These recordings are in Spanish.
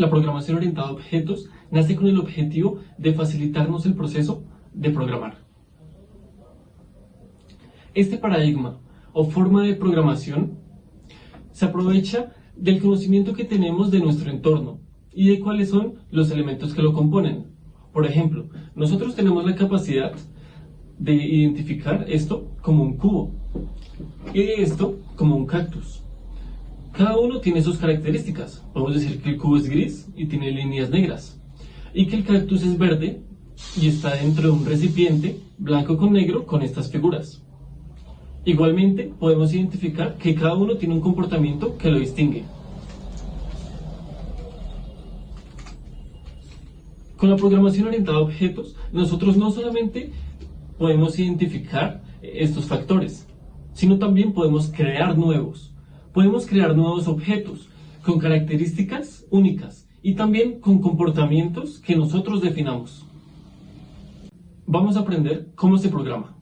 La programación orientada a objetos nace con el objetivo de facilitarnos el proceso de programar. Este paradigma o forma de programación se aprovecha del conocimiento que tenemos de nuestro entorno y de cuáles son los elementos que lo componen. Por ejemplo, nosotros tenemos la capacidad de identificar esto como un cubo y esto como un cactus. Cada uno tiene sus características. Podemos decir que el cubo es gris y tiene líneas negras, y que el cactus es verde y está dentro de un recipiente blanco con negro con estas figuras. Igualmente, podemos identificar que cada uno tiene un comportamiento que lo distingue. Con la programación orientada a objetos, nosotros no solamente podemos identificar estos factores, sino también podemos crear nuevos. Podemos crear nuevos objetos con características únicas y también con comportamientos que nosotros definamos. Vamos a aprender cómo se programa.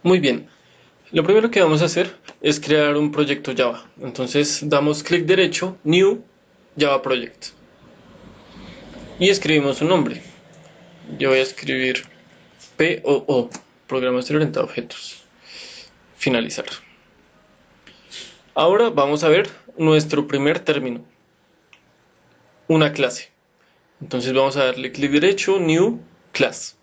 Muy bien, lo primero que vamos a hacer es crear un proyecto Java. Entonces damos clic derecho, New, Java Project. Y escribimos un nombre. Yo voy a escribir POO, Programación Orientada a Objetos. Finalizar. Ahora vamos a ver nuestro primer término. Una clase. Entonces vamos a darle clic derecho, New, Class.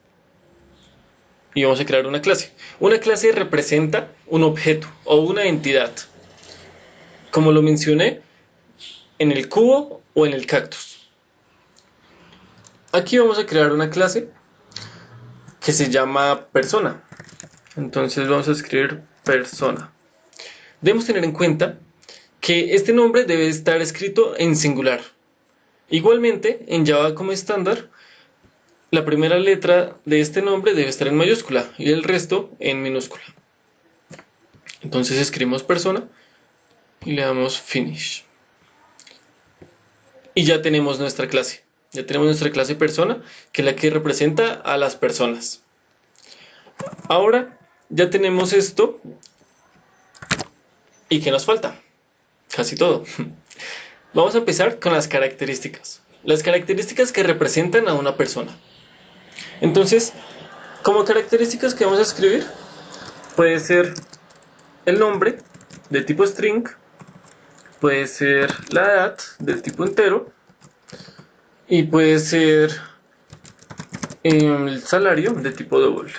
Y vamos a crear una clase. Una clase representa un objeto o una entidad, como lo mencioné en el cubo o en el cactus. Aquí vamos a crear una clase que se llama persona. Entonces vamos a escribir persona. Debemos tener en cuenta que este nombre debe estar escrito en singular. Igualmente, en Java como estándar, la primera letra de este nombre debe estar en mayúscula y el resto en minúscula. Entonces escribimos persona y le damos finish. Y ya tenemos nuestra clase. Ya tenemos nuestra clase persona, que es la que representa a las personas. Ahora ya tenemos esto. ¿Y qué nos falta? Casi todo. Vamos a empezar con las características. Las características que representan a una persona. Entonces, como características que vamos a escribir, puede ser el nombre de tipo string, puede ser la edad de tipo entero, y puede ser el salario de tipo double.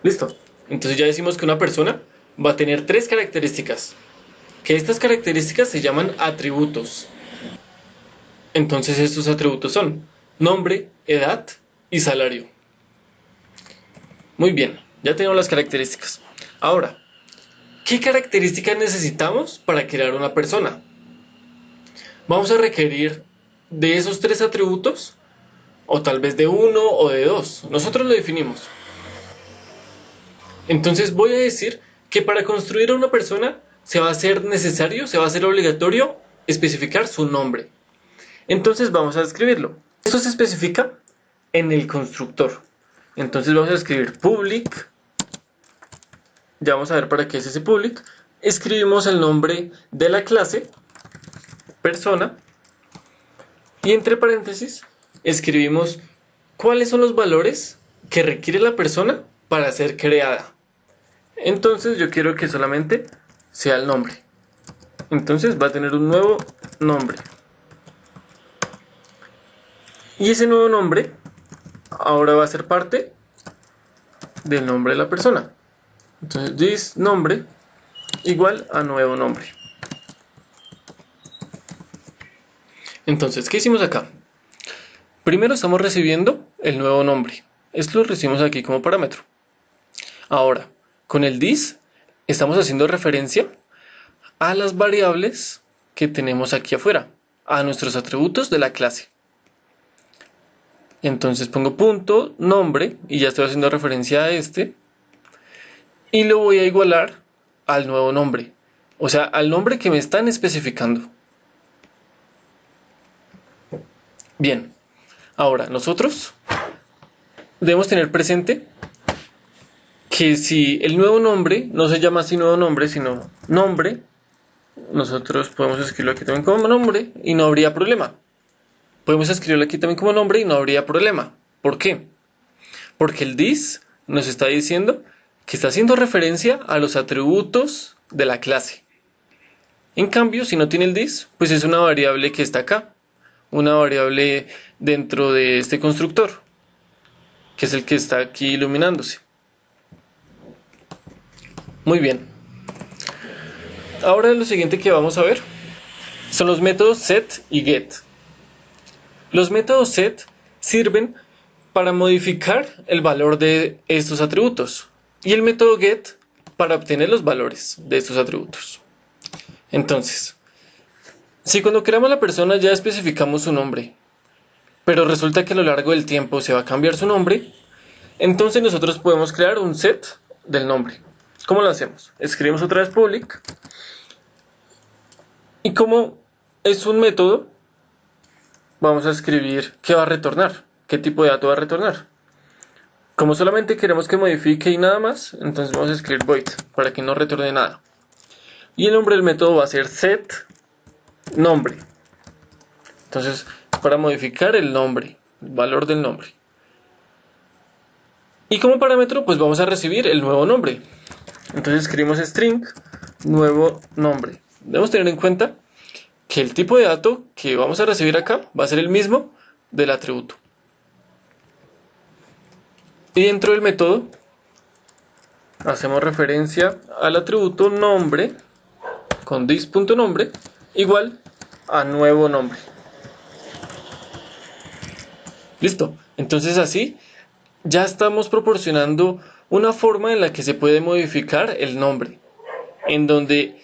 Listo. Entonces ya decimos que una persona va a tener tres características. Que estas características se llaman atributos. Entonces estos atributos son nombre, edad y salario. Muy bien, ya tenemos las características. Ahora, ¿qué características necesitamos para crear una persona? Vamos a requerir de esos tres atributos, o tal vez de uno o de dos. Nosotros lo definimos. Entonces voy a decir que para construir a una persona se va a hacer necesario, se va a hacer obligatorio especificar su nombre. Entonces vamos a escribirlo. Esto se especifica en el constructor. Entonces vamos a escribir public. Ya vamos a ver para qué es ese public. Escribimos el nombre de la clase, persona. Y entre paréntesis escribimos cuáles son los valores que requiere la persona para ser creada. Entonces yo quiero que solamente sea el nombre. Entonces va a tener un nuevo nombre. Y ese nuevo nombre ahora va a ser parte del nombre de la persona. Entonces this nombre igual a nuevo nombre. Entonces, ¿qué hicimos acá? Primero estamos recibiendo el nuevo nombre. Esto lo recibimos aquí como parámetro. Ahora, con el this estamos haciendo referencia a las variables que tenemos aquí afuera, a nuestros atributos de la clase. Entonces pongo punto, nombre, y ya estoy haciendo referencia a este, y lo voy a igualar al nuevo nombre, o sea, al nombre que me están especificando. Bien, ahora nosotros debemos tener presente que si el nuevo nombre no se llama así nuevo nombre, sino nombre, nosotros podemos escribirlo aquí también como nombre y no habría problema. Podemos escribirlo aquí también como nombre y no habría problema. ¿Por qué? Porque el this nos está diciendo que está haciendo referencia a los atributos de la clase. En cambio, si no tiene el this, pues es una variable que está acá, una variable dentro de este constructor, que es el que está aquí iluminándose. Muy bien. Ahora lo siguiente que vamos a ver son los métodos set y get. Los métodos set sirven para modificar el valor de estos atributos y el método get para obtener los valores de estos atributos. Entonces, si cuando creamos la persona ya especificamos su nombre, pero resulta que a lo largo del tiempo se va a cambiar su nombre, entonces nosotros podemos crear un set del nombre. ¿Cómo lo hacemos? Escribimos otra vez public y como es un método, vamos a escribir qué va a retornar, qué tipo de dato va a retornar. Como solamente queremos que modifique y nada más, entonces vamos a escribir void para que no retorne nada. Y el nombre del método va a ser set nombre. Entonces, para modificar el nombre, el valor del nombre. Y como parámetro, pues vamos a recibir el nuevo nombre. Entonces escribimos string nuevo nombre. Debemos tener en cuenta que el tipo de dato que vamos a recibir acá va a ser el mismo del atributo. Y dentro del método hacemos referencia al atributo nombre con this.nombre igual a nuevo nombre. Listo. Entonces así ya estamos proporcionando una forma en la que se puede modificar el nombre, en donde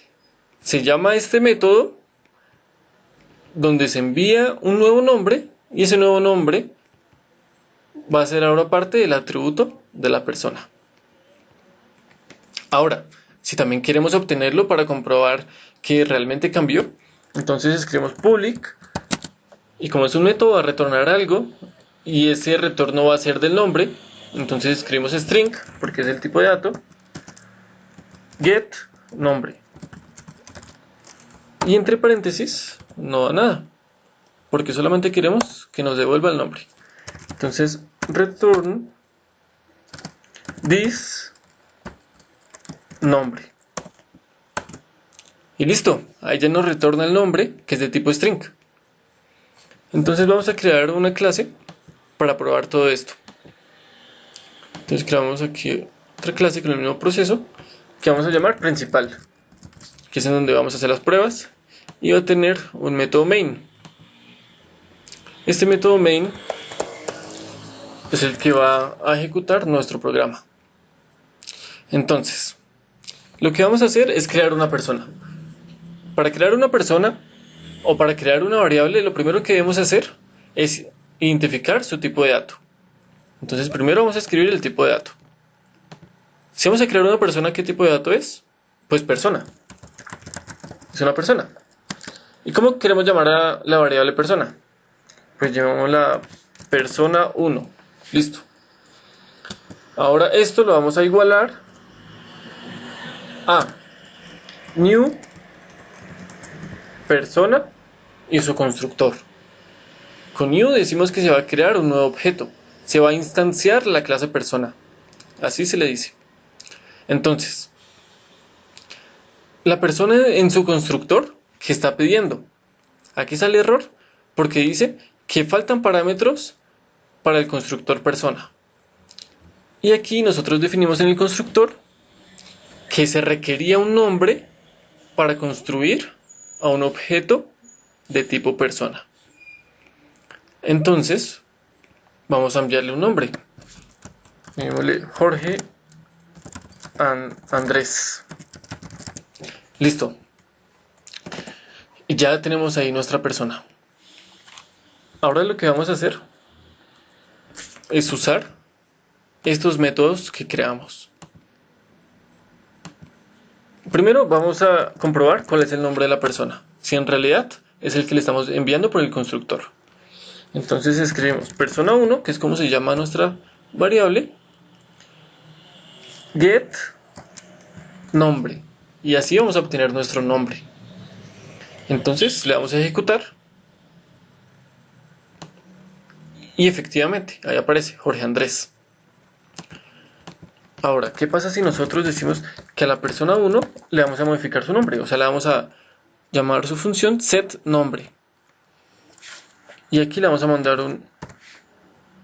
se llama este método, donde se envía un nuevo nombre y ese nuevo nombre va a ser ahora parte del atributo de la persona. Ahora, si también queremos obtenerlo para comprobar que realmente cambió, entonces escribimos public y como es un método va a retornar algo y ese retorno va a ser del nombre, entonces escribimos string porque es el tipo de dato, get nombre y entre paréntesis no da nada porque solamente queremos que nos devuelva el nombre. Entonces return this nombre y listo, ahí ya nos retorna el nombre que es de tipo string. Entonces vamos a crear una clase para probar todo esto. Entonces creamos aquí otra clase con el mismo proceso que vamos a llamar principal, que es en donde vamos a hacer las pruebas y va a tener un método main. Este método main es el que va a ejecutar nuestro programa. Entonces, lo que vamos a hacer es crear una persona. Para crear una persona o para crear una variable, lo primero que debemos hacer es identificar su tipo de dato. Entonces primero vamos a escribir el tipo de dato. Si vamos a crear una persona, ¿qué tipo de dato es? Pues persona. Es una persona. ¿Y cómo queremos llamar a la variable persona? Pues llamémosla persona 1. Listo. Ahora esto lo vamos a igualar a new persona y su constructor. Con new decimos que se va a crear un nuevo objeto. Se va a instanciar la clase persona. Así se le dice. Entonces, la persona en su constructor, ¿qué está pidiendo? Aquí sale error porque dice que faltan parámetros para el constructor persona. Y aquí nosotros definimos en el constructor que se requería un nombre para construir a un objeto de tipo persona. Entonces, vamos a enviarle un nombre. Llamémosle Jorge Andrés. Listo. Y ya tenemos ahí nuestra persona. Ahora lo que vamos a hacer es usar estos métodos que creamos. Primero vamos a comprobar cuál es el nombre de la persona, si en realidad es el que le estamos enviando por el constructor. Entonces escribimos persona 1, que es como se llama nuestra variable get nombre, y así vamos a obtener nuestro nombre. Entonces le damos a ejecutar y efectivamente ahí aparece Jorge Andrés. Ahora, ¿qué pasa si nosotros decimos que a la persona 1 le vamos a modificar su nombre? O sea, le vamos a llamar su función setNombre. Y aquí le vamos a mandar un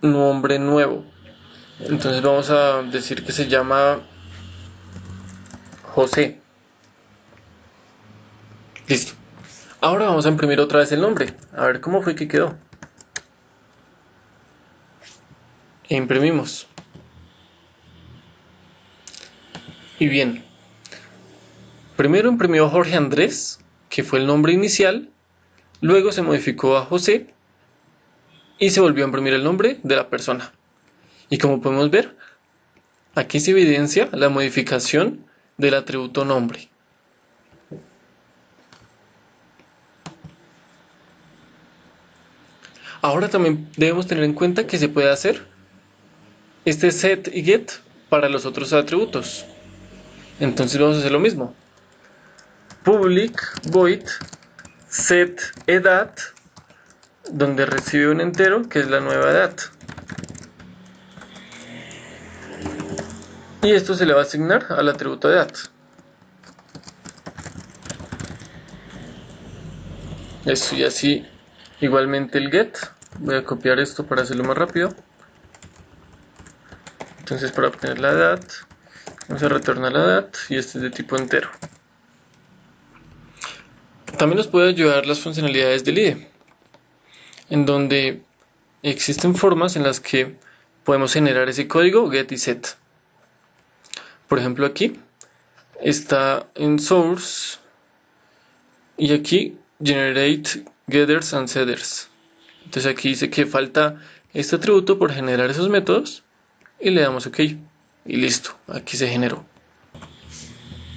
nombre nuevo. Entonces vamos a decir que se llama José. Listo. Ahora vamos a imprimir otra vez el nombre. A ver cómo fue que quedó. E imprimimos. Y bien. Primero imprimió Jorge Andrés, que fue el nombre inicial. Luego se modificó a José. Y se volvió a imprimir el nombre de la persona. Y como podemos ver, aquí se evidencia la modificación del atributo nombre. Ahora también debemos tener en cuenta que se puede hacer este set y get para los otros atributos. Entonces vamos a hacer lo mismo. Public void set edad, donde recibe un entero que es la nueva edad. Y esto se le va a asignar al atributo edad. Eso, y así igualmente el get. Voy a copiar esto para hacerlo más rápido. Entonces, para obtener la edad, vamos a retornar la edad y este es de tipo entero. También nos puede ayudar las funcionalidades del IDE, en donde existen formas en las que podemos generar ese código get y set. Por ejemplo, aquí está en source y aquí generate getters and setters. Entonces aquí dice que falta este atributo por generar esos métodos y le damos OK y listo, aquí se generó.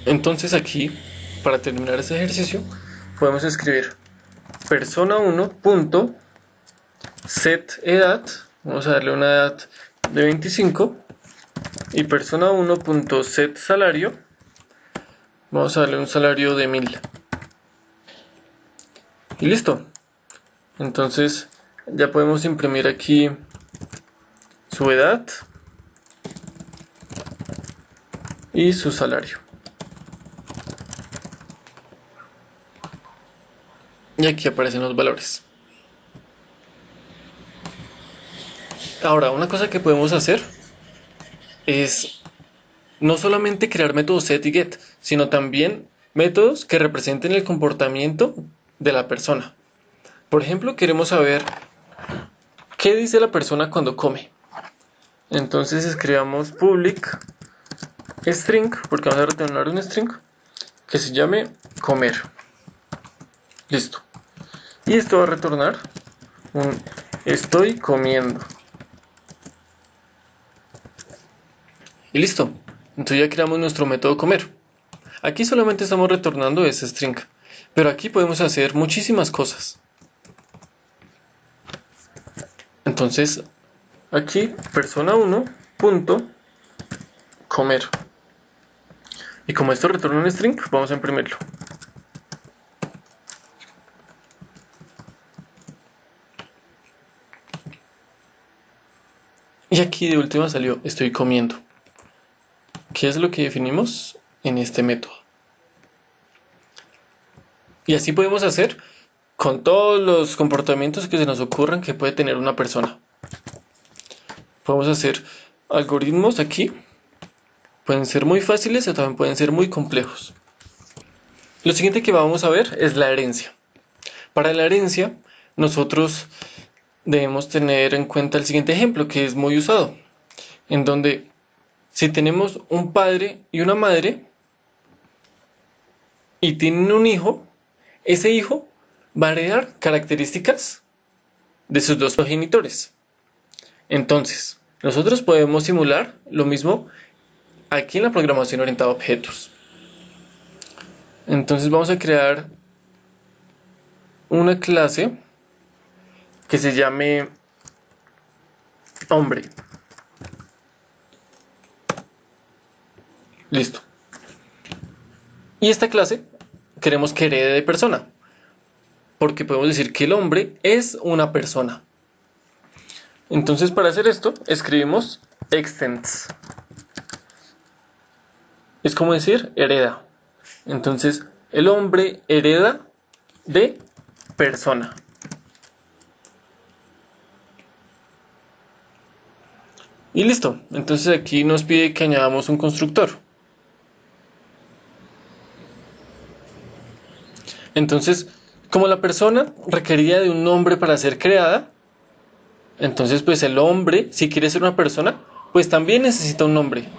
Entonces aquí, para terminar este ejercicio, podemos escribir persona1.setEdad, vamos a darle una edad de 25, y persona1.setSalario, vamos a darle un salario de 1000. Y listo. Entonces ya podemos imprimir aquí su edad y su salario. Y aquí aparecen los valores. Ahora, una cosa que podemos hacer es no solamente crear métodos set y get, sino también métodos que representen el comportamiento de la persona. Por ejemplo, queremos saber qué dice la persona cuando come. Entonces escribamos public string, porque vamos a retornar un string que se llame comer. Listo. Y esto va a retornar un estoy comiendo. Y listo. Entonces ya creamos nuestro método comer. Aquí solamente estamos retornando ese string, pero aquí podemos hacer muchísimas cosas. Entonces aquí persona1.comer. Y como esto retorna un string, vamos a imprimirlo. Y aquí de última salió estoy comiendo, que es lo que definimos en este método. Y así podemos hacer con todos los comportamientos que se nos ocurran que puede tener una persona. Podemos hacer algoritmos aquí. Pueden ser muy fáciles o también pueden ser muy complejos. Lo siguiente que vamos a ver es la herencia. Para la herencia, nosotros debemos tener en cuenta el siguiente ejemplo, que es muy usado, en donde si tenemos un padre y una madre y tienen un hijo, ese hijo va a heredar características de sus dos progenitores. Entonces, nosotros podemos simular lo mismo aquí en la programación orientada a objetos. Entonces vamos a crear una clase que se llame hombre. Listo. Y esta clase queremos que herede de persona, porque podemos decir que el hombre es una persona. Entonces, para hacer esto, escribimos extends. Es como decir hereda. Entonces, el hombre hereda de persona. Y listo. Entonces aquí nos pide que añadamos un constructor. Entonces, como la persona requería de un nombre para ser creada, entonces pues el hombre, si quiere ser una persona, pues también necesita un nombre.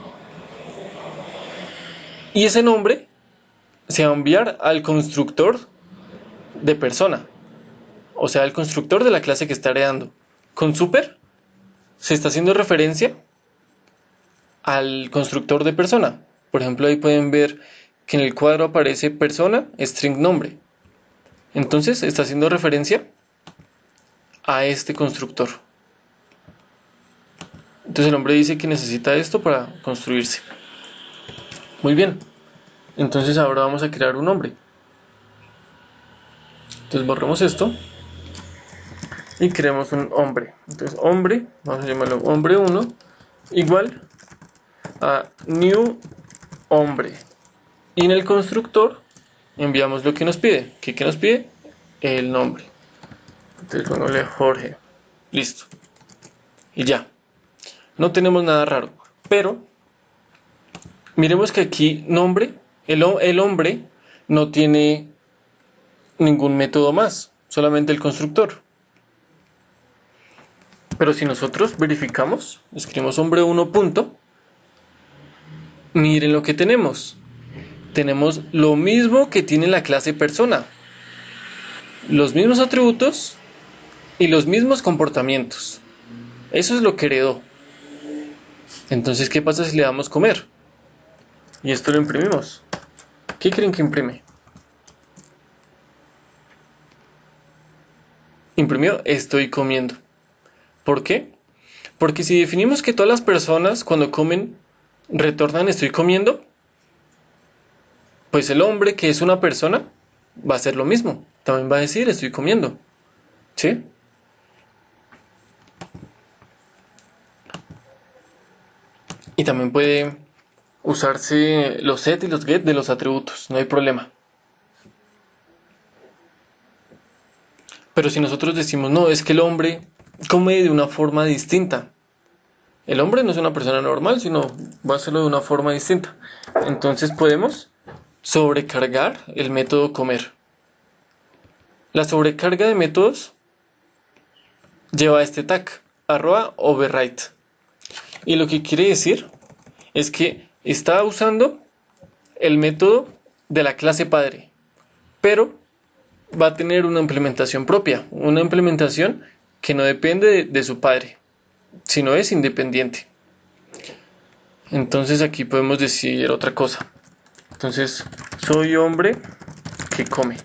Y ese nombre se va a enviar al constructor de persona. O sea, al constructor de la clase que está heredando. Con super se está haciendo referencia al constructor de persona. Por ejemplo, ahí pueden ver que en el cuadro aparece persona, string nombre. Entonces está haciendo referencia a este constructor. Entonces el hombre dice que necesita esto para construirse. Muy bien. Entonces ahora vamos a crear un nombre. Entonces borramos esto y creamos un hombre. Entonces hombre, vamos a llamarlo hombre 1 igual a new hombre. Y en el constructor enviamos lo que nos pide. ¿Qué nos pide? El nombre. Entonces pongámosle Jorge. Listo. Y ya. No tenemos nada raro. Pero miremos que aquí nombre, el hombre no tiene ningún método más, solamente el constructor. Pero si nosotros verificamos, escribimos hombre1 punto, miren lo que tenemos. Tenemos lo mismo que tiene la clase persona. Los mismos atributos y los mismos comportamientos. Eso es lo que heredó. Entonces, ¿qué pasa si le damos comer? Y esto lo imprimimos. ¿Qué creen que imprime? Imprimió estoy comiendo. ¿Por qué? Porque si definimos que todas las personas cuando comen retornan estoy comiendo, pues el hombre que es una persona va a hacer lo mismo. También va a decir estoy comiendo. ¿Sí? Y también puede usarse los set y los get de los atributos. No hay problema. Pero si nosotros decimos, no, es que el hombre come de una forma distinta. El hombre no es una persona normal, sino va a hacerlo de una forma distinta. Entonces podemos sobrecargar el método comer. La sobrecarga de métodos lleva a este tag, @override. Y lo que quiere decir es que está usando el método de la clase padre, pero va a tener una implementación propia, una implementación que no depende de su padre, sino es independiente. Entonces aquí podemos decir otra cosa. Entonces, soy hombre que come.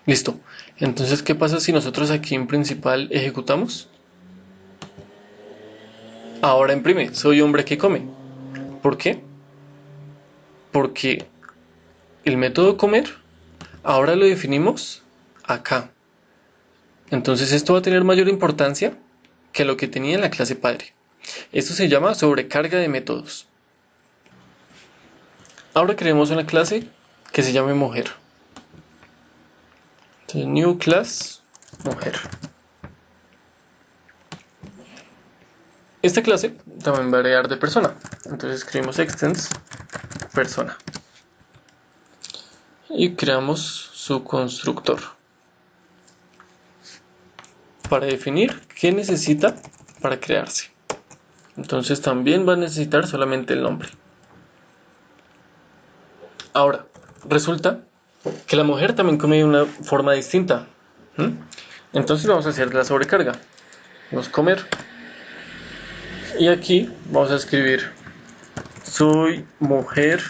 Listo. Entonces, ¿qué pasa si nosotros aquí en principal ejecutamos? Ahora imprime, soy hombre que come. ¿Por qué? Porque el método comer ahora lo definimos acá. Entonces esto va a tener mayor importancia que lo que tenía en la clase padre. Esto se llama sobrecarga de métodos. Ahora creemos una clase que se llame mujer. Entonces, new class mujer. Esta clase también va a heredar de persona. Entonces escribimos extends persona. Y creamos su constructor. Para definir qué necesita para crearse. Entonces también va a necesitar solamente el nombre. Ahora, resulta que la mujer también come de una forma distinta. Entonces vamos a hacer la sobrecarga. Vamos a comer. Y aquí vamos a escribir soy mujer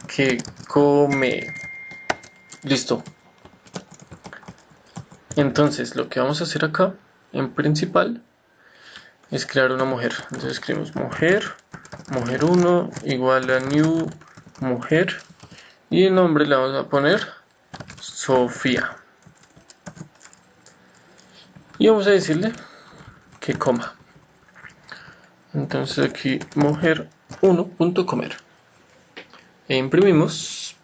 que come. Listo. Entonces lo que vamos a hacer acá en principal es crear una mujer. Entonces escribimos mujer, mujer1 igual a new mujer y el nombre le vamos a poner Sofía. Y vamos a decirle que coma. Entonces aquí mujer1.comer. E imprimimos.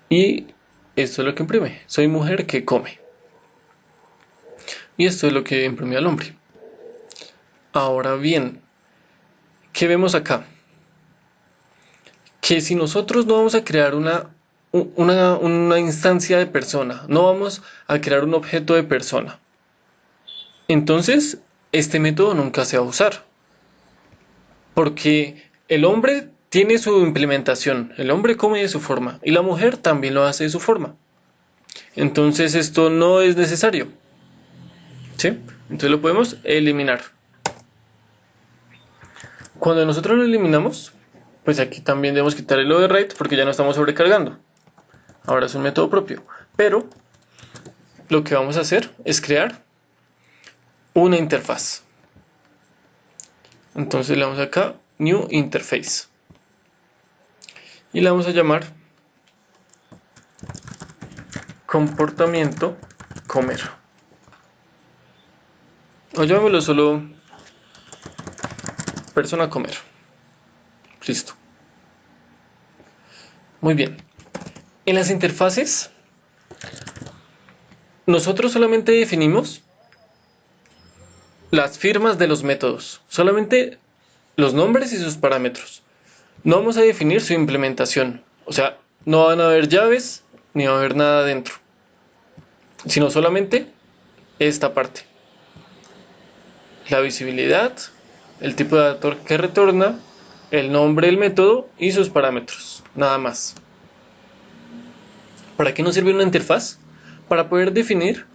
Y esto es lo que imprime. Soy mujer que come. Y esto es lo que imprimió el hombre. Ahora bien, ¿qué vemos acá? Que si nosotros no vamos a crear una instancia de persona, no vamos a crear un objeto de persona, entonces este método nunca se va a usar. Porque el hombre tiene su implementación, el hombre come de su forma y la mujer también lo hace de su forma. Entonces esto no es necesario. ¿Sí? Entonces lo podemos eliminar. Cuando nosotros lo eliminamos, pues aquí también debemos quitar el override porque ya no estamos sobrecargando. Ahora es un método propio. Pero lo que vamos a hacer es crear una interfaz. Entonces le damos acá New Interface. Y la vamos a llamar comportamiento comer. O llamémoslo solo persona comer. Listo. Muy bien. En las interfaces, nosotros solamente definimos las firmas de los métodos. Solamente los nombres y sus parámetros. No vamos a definir su implementación. O sea, no van a haber llaves ni va a haber nada dentro. Sino solamente esta parte. La visibilidad, el tipo de dato que retorna, el nombre del método y sus parámetros. Nada más. ¿Para qué nos sirve una interfaz? Para poder definir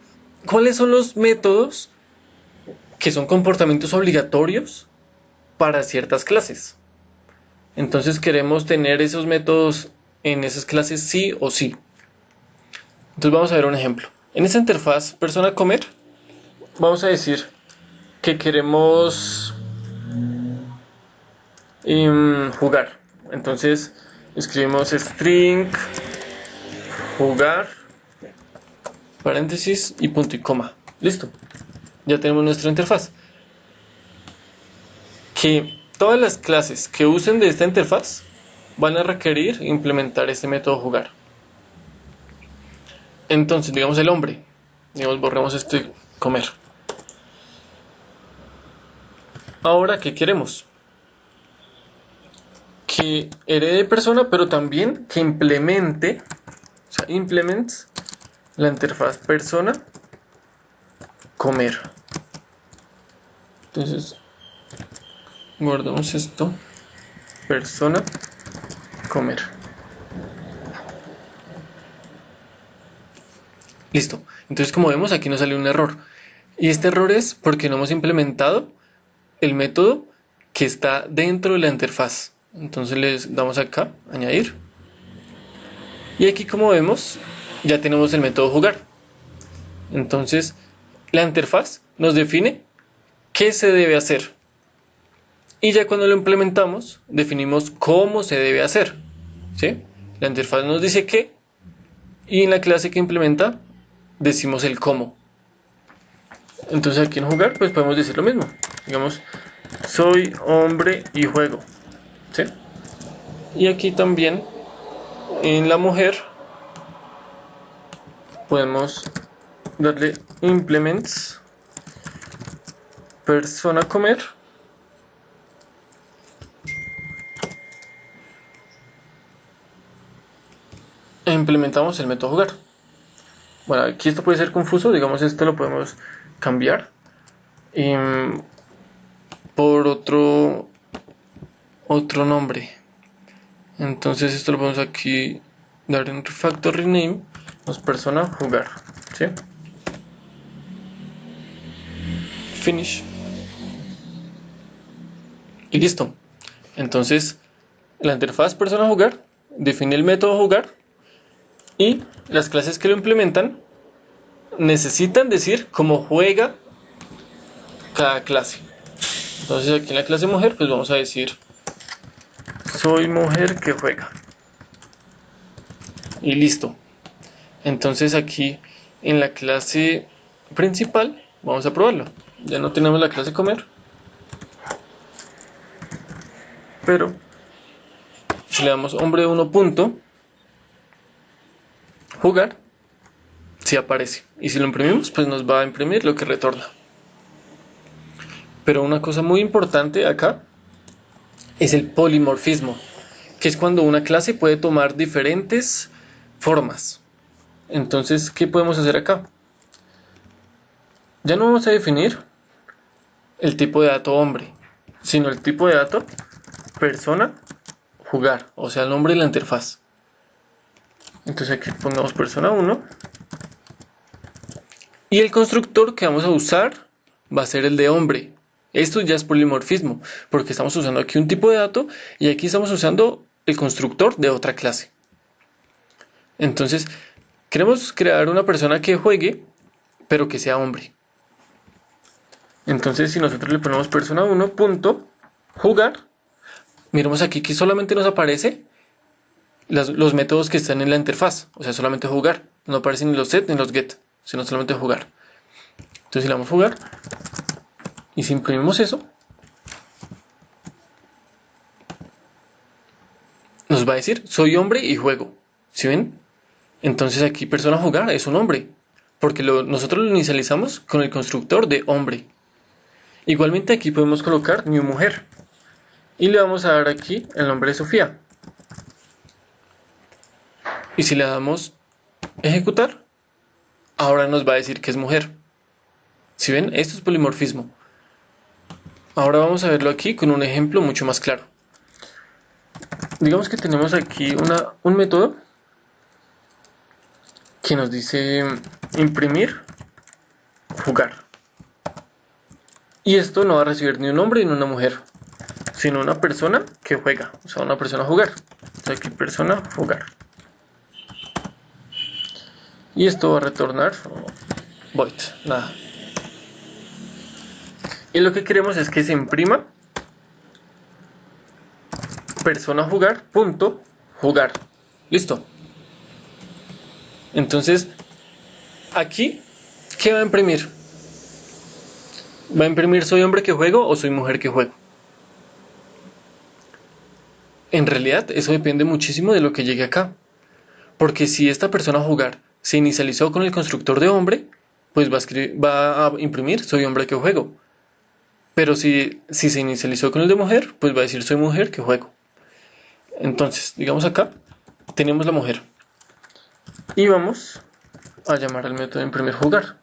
cuáles son los métodos que son comportamientos obligatorios para ciertas clases. Entonces queremos tener esos métodos en esas clases sí o sí. Entonces vamos a ver un ejemplo. En esta interfaz persona comer vamos a decir que queremos jugar. Entonces escribimos string jugar paréntesis y punto y coma. Listo. Ya tenemos nuestra interfaz. Que todas las clases que usen de esta interfaz van a requerir implementar este método jugar. Entonces, digamos el hombre. Digamos, borremos este comer. Ahora, ¿qué queremos? Que herede persona, pero también que implemente, o sea, implements la interfaz persona comer. Entonces, guardamos esto, persona comer. Listo. Entonces, como vemos, aquí nos salió un error. Y este error es porque no hemos implementado el método que está dentro de la interfaz. Entonces les damos acá, añadir. Y aquí, como vemos, ya tenemos el método jugar. Entonces, la interfaz nos define qué se debe hacer. Y ya cuando lo implementamos, definimos cómo se debe hacer. ¿Sí? La interfaz nos dice qué. Y en la clase que implementa, decimos el cómo. Entonces aquí en jugar, pues podemos decir lo mismo. Digamos, soy hombre y juego. ¿Sí? Y aquí también, en la mujer, podemos darle implements persona comer. E implementamos el método jugar. Bueno, aquí esto puede ser confuso, digamos esto lo podemos cambiar por otro nombre. Entonces esto lo podemos aquí dar en refactor rename, nos persona jugar, ¿sí? Finish. Y listo. Entonces la interfaz persona jugar define el método jugar y las clases que lo implementan necesitan decir cómo juega cada clase. Entonces aquí en la clase mujer, pues vamos a decir soy mujer que juega. Y listo. Entonces aquí en la clase principal vamos a probarlo. Ya no tenemos la clase comer, pero si le damos hombre 1 punto jugar, sí aparece. Y si lo imprimimos, pues nos va a imprimir lo que retorna. Pero una cosa muy importante acá es el polimorfismo, que es cuando una clase puede tomar diferentes formas. Entonces, ¿qué podemos hacer acá? Ya no vamos a definir el tipo de dato hombre, sino el tipo de dato persona jugar, o sea, el nombre y la interfaz. Entonces aquí pongamos persona 1 y el constructor que vamos a usar va a ser el de hombre. Esto ya es polimorfismo, porque estamos usando aquí un tipo de dato y aquí estamos usando el constructor de otra clase. Entonces, queremos crear una persona que juegue, pero que sea hombre. Entonces, si nosotros le ponemos persona 1 punto jugar, miremos aquí que solamente nos aparece los métodos que están en la interfaz, o sea, solamente jugar. No aparecen ni los set ni los get, sino solamente jugar. Entonces, si le damos jugar y si imprimimos eso, nos va a decir soy hombre y juego. ¿Sí ven? Entonces aquí persona jugar es un hombre, porque nosotros lo inicializamos con el constructor de hombre. Igualmente aquí podemos colocar new mujer y le vamos a dar aquí el nombre de Sofía. Y si le damos ejecutar, ahora nos va a decir que es mujer. ¿Sí ven? Esto es polimorfismo. Ahora vamos a verlo aquí con un ejemplo mucho más claro. Digamos que tenemos aquí un método que nos dice imprimir jugar. Y esto no va a recibir ni un hombre ni una mujer, sino una persona que juega, o sea, una persona a jugar. Entonces aquí persona jugar. Y esto va a retornar void, nada. Y lo que queremos es que se imprima persona jugar punto jugar. Listo. Entonces, aquí, ¿qué va a imprimir? ¿Va a imprimir soy hombre que juego o soy mujer que juego? En realidad, eso depende muchísimo de lo que llegue acá. Porque si esta persona a jugar se inicializó con el constructor de hombre, pues va a imprimir soy hombre que juego. Pero si se inicializó con el de mujer, pues va a decir soy mujer que juego. Entonces, digamos acá, tenemos la mujer. Y vamos a llamar al método de imprimir jugar.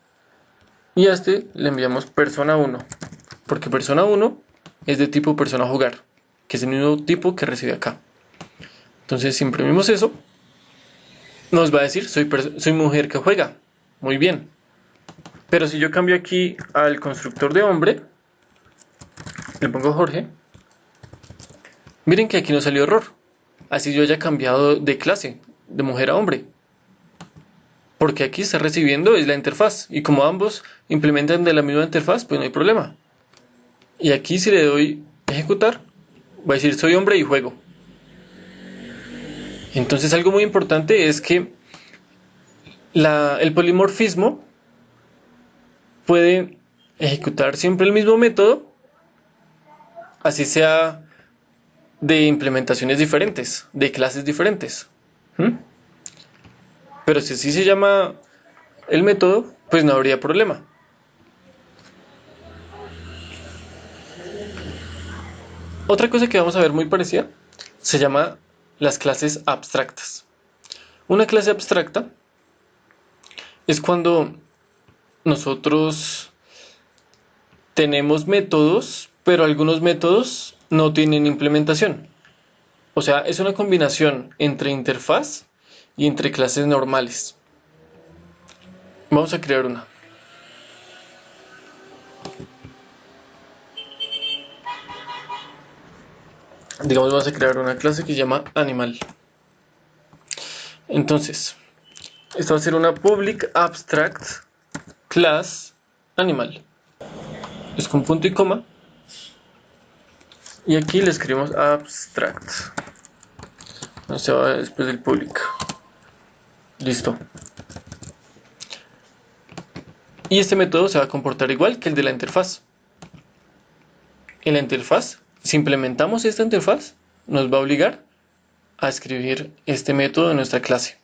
Y a este le enviamos persona 1. Porque persona 1 es de tipo persona jugar, que es el mismo tipo que recibe acá. Entonces, si imprimimos eso, nos va a decir soy mujer que juega. Muy bien. Pero si yo cambio aquí al constructor de hombre, le pongo Jorge, miren que aquí no salió error. Así yo haya cambiado de clase, de mujer a hombre. Porque aquí está recibiendo es la interfaz. Y como ambos implementan de la misma interfaz, pues no hay problema. Y aquí si le doy ejecutar, va a decir soy hombre y juego. Entonces algo muy importante es que el polimorfismo puede ejecutar siempre el mismo método, así sea de implementaciones diferentes, de clases diferentes. Pero si así se llama el método, pues no habría problema. Otra cosa que vamos a ver muy parecida se llama las clases abstractas. Una clase abstracta es cuando nosotros tenemos métodos, pero algunos métodos no tienen implementación. O sea, es una combinación entre interfaz y entre clases normales. Vamos a crear una. Digamos, vamos a crear una clase que se llama animal. Entonces, esta va a ser una public abstract class animal. es con punto y coma, y aquí le escribimos abstract, no se va después del public. Listo. Y este método se va a comportar igual que el de la interfaz. En la interfaz, si implementamos esta interfaz, nos va a obligar a escribir este método en nuestra clase.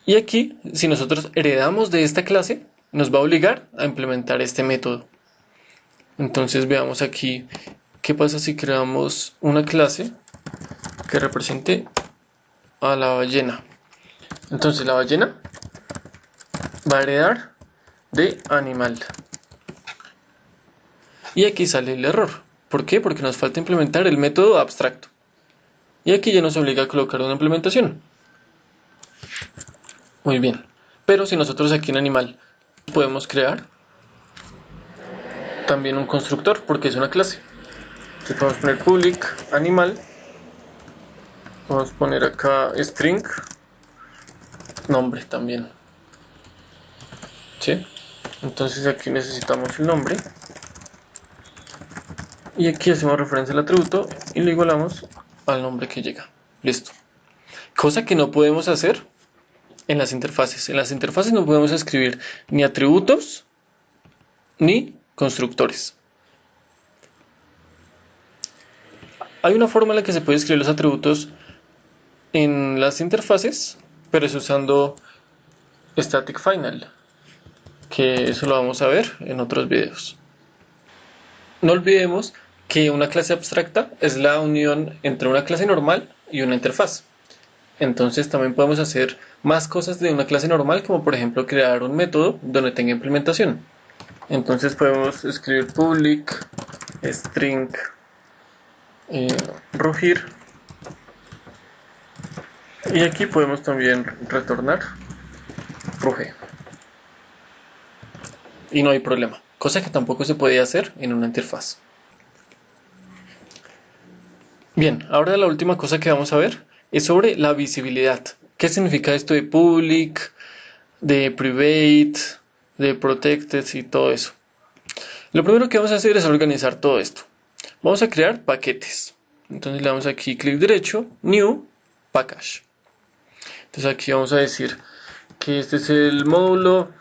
Y aquí, si nosotros heredamos de esta clase, nos va a obligar a implementar este método. Entonces veamos aquí qué pasa si creamos una clase que represente a la ballena. Entonces la ballena va a heredar de animal. Y aquí sale el error. ¿Por qué? Porque nos falta implementar el método abstracto. Y aquí ya nos obliga a colocar una implementación. Muy bien. Pero si nosotros aquí en animal podemos crear también un constructor, porque es una clase. Entonces podemos poner public animal. Vamos a poner acá string nombre también. ¿Sí? Entonces aquí necesitamos el nombre. Y aquí hacemos referencia al atributo y lo igualamos al nombre que llega. Listo. Cosa que no podemos hacer en las interfaces. En las interfaces no podemos escribir ni atributos ni constructores. Hay una forma en la que se puede escribir los atributos en las interfaces, pero es usando static final, que eso lo vamos a ver en otros videos. No olvidemos que una clase abstracta es la unión entre una clase normal y una interfaz. Entonces también podemos hacer más cosas de una clase normal, como por ejemplo crear un método donde tenga implementación. Entonces podemos escribir public string rugir, y aquí podemos también retornar ruge y no hay problema, cosa que tampoco se podía hacer en una interfaz. Bien, ahora la última cosa que vamos a ver es sobre la visibilidad. ¿Qué significa esto de public, de private, de protected y todo eso? Lo primero que vamos a hacer es organizar todo esto. Vamos a crear paquetes. Entonces le damos aquí clic derecho, new, package. Entonces aquí vamos a decir que este es el módulo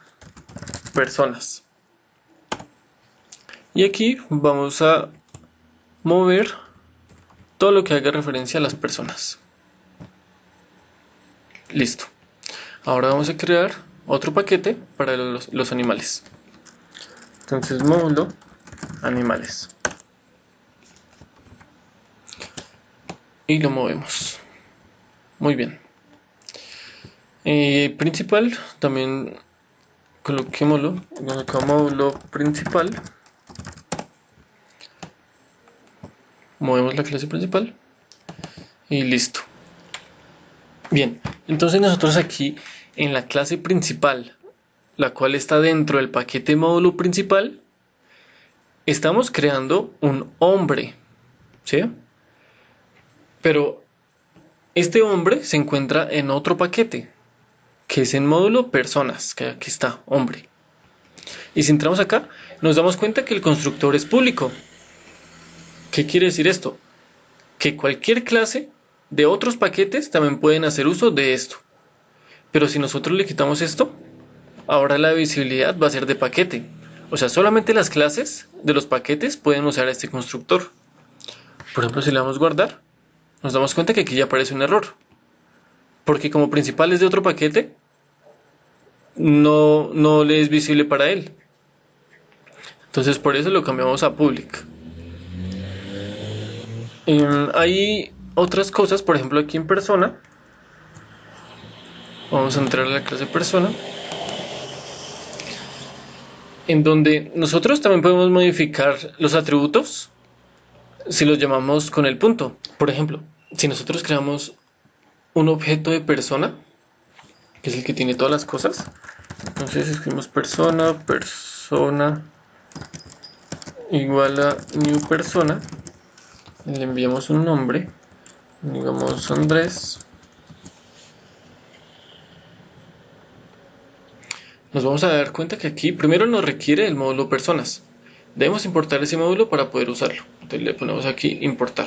personas. Y aquí vamos a mover todo lo que haga referencia a las personas. Listo. Ahora vamos a crear otro paquete para los animales. Entonces módulo animales. Y lo movemos. Muy bien. Principal, también coloquémoslo. Acá módulo principal. Movemos la clase principal. Y listo. Bien, entonces nosotros aquí en la clase principal, la cual está dentro del paquete módulo principal, estamos creando un hombre, ¿sí? Pero este hombre se encuentra en otro paquete, que es en módulo personas, que aquí está, hombre. Y si entramos acá, nos damos cuenta que el constructor es público. ¿Qué quiere decir esto? Que cualquier clase de otros paquetes también pueden hacer uso de esto. Pero si nosotros le quitamos esto, ahora la visibilidad va a ser de paquete. O sea, solamente las clases de los paquetes pueden usar este constructor. Por ejemplo, si le damos guardar, nos damos cuenta que aquí ya aparece un error. Porque como principal es de otro paquete, no le es visible para él. Entonces por eso lo cambiamos a public. Hay otras cosas, por ejemplo aquí en persona. Vamos a entrar a la clase persona, en donde nosotros también podemos modificar los atributos si los llamamos con el punto. Por ejemplo, si nosotros creamos un objeto de persona, que es el que tiene todas las cosas, entonces escribimos persona igual a new persona, y le enviamos un nombre, digamos Andrés. nos vamos a dar cuenta que aquí primero nos requiere el módulo personas. Debemos importar ese módulo para poder usarlo. Entonces le ponemos aquí importar.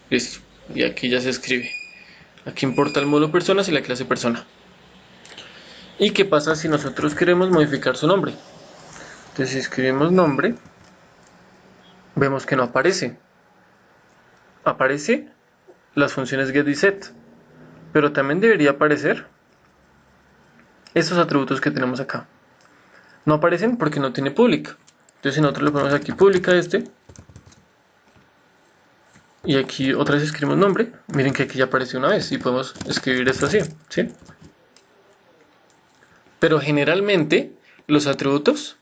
Listo. Y aquí ya se escribe. Aquí importa el módulo personas y la clase persona. ¿Y qué pasa si nosotros queremos modificar su nombre? Entonces si escribimos nombre, vemos que no aparece. Aparece las funciones get y set, pero también debería aparecer estos atributos que tenemos acá. No aparecen porque no tiene public. Entonces si nosotros le ponemos aquí public a este, y aquí otra vez escribimos nombre, miren que aquí ya apareció una vez y podemos escribir esto así, ¿sí? Pero generalmente los atributos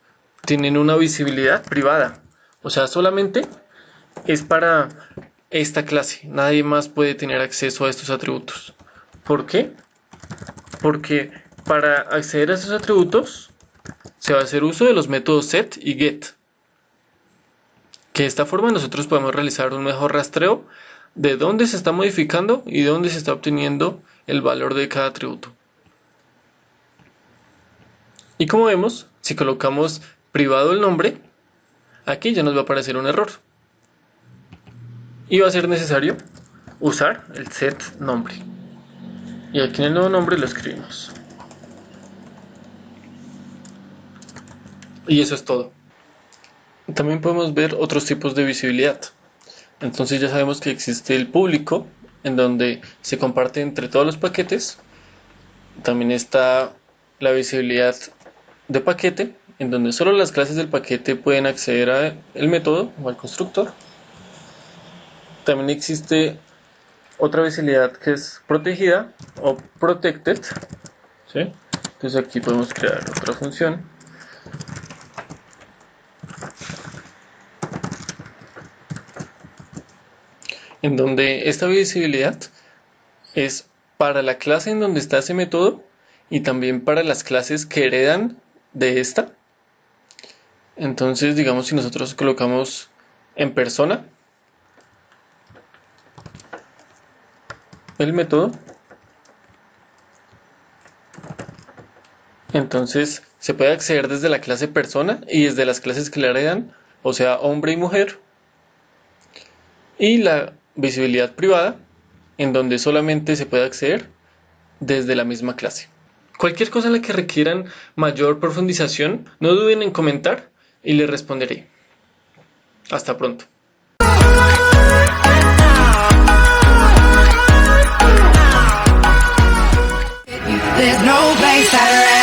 tienen una visibilidad privada, o sea, solamente es para esta clase, nadie más puede tener acceso a estos atributos. ¿Por qué? Porque para acceder a esos atributos se va a hacer uso de los métodos set y get, que de esta forma nosotros podemos realizar un mejor rastreo de dónde se está modificando y de dónde se está obteniendo el valor de cada atributo. Y como vemos, si colocamos privado el nombre, aquí ya nos va a aparecer un error. Y va a ser necesario usar el set nombre. Y aquí en el nuevo nombre lo escribimos. Y eso es todo. También podemos ver otros tipos de visibilidad. Entonces ya sabemos que existe el público, en donde se comparte entre todos los paquetes. También está la visibilidad de paquete, en donde solo las clases del paquete pueden acceder al método o al constructor. También existe otra visibilidad que es protegida o protected, ¿sí? Entonces aquí podemos crear otra función en donde esta visibilidad es para la clase en donde está ese método y también para las clases que heredan de esta. Entonces, digamos, si nosotros colocamos en persona el método, entonces se puede acceder desde la clase persona y desde las clases que le heredan, o sea, hombre y mujer, y la visibilidad privada, en donde solamente se puede acceder desde la misma clase. Cualquier cosa en la que requieran mayor profundización, no duden en comentar y les responderé. Hasta pronto. There's no place I'd rather